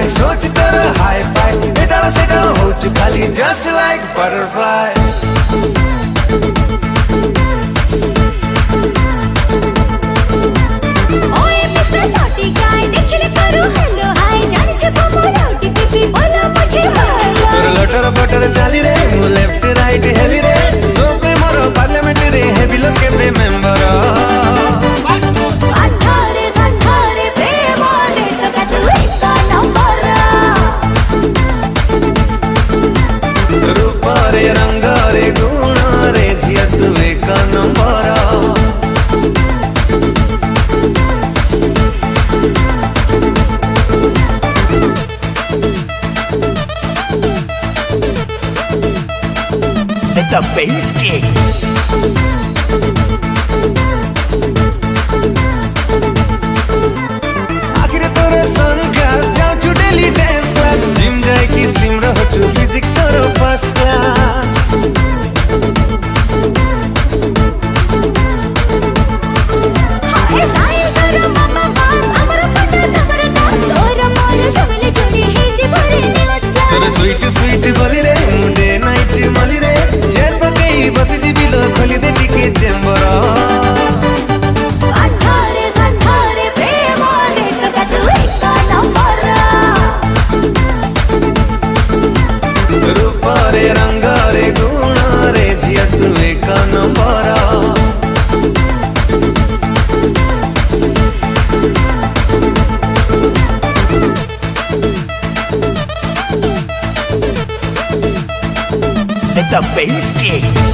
ନାଇଁ ସୋଚ ତୋର hi fi ଏଟାଳ ସେଟାଳ ହଉଛୁ ଖାଲି just like butterfly ओए मिस्टर नॉटी गाय देखले करू हेलो हाय जानते मोर ओटीपी बोला मुझे तोर लटर बटर चाली रे मु लेफ्ट राइट हेली रे तो प्रेमर पार्लियामेंट रे हेबी लोग के मेंबर अंधारे प्रेम रे तो तू एक नंबर रूप रे रंग रे गुण रे झिया तू एक number Let the bass kick. आखिर तोर संख्या जाऊँ डेली डांस क्लास जिम जाए कि स्लिम रहछु फिजिक तोर फर्स्ट क्लास हाय स्टाइल करू मामा बास अमर पट तमर दास तोर मोर झुमले जोड़ी हे जे भरे न्यूज तोर स्वीट स्वीट बोली रे मुंडे नाइट मली रे चेयर पकई बस जी बिलो खोली दे टिके चेंबर अंधारे प्रेम रे तो तू एक नंबर रूप रे रंग रे गुण रे झिया तू एक number Let the bass kick.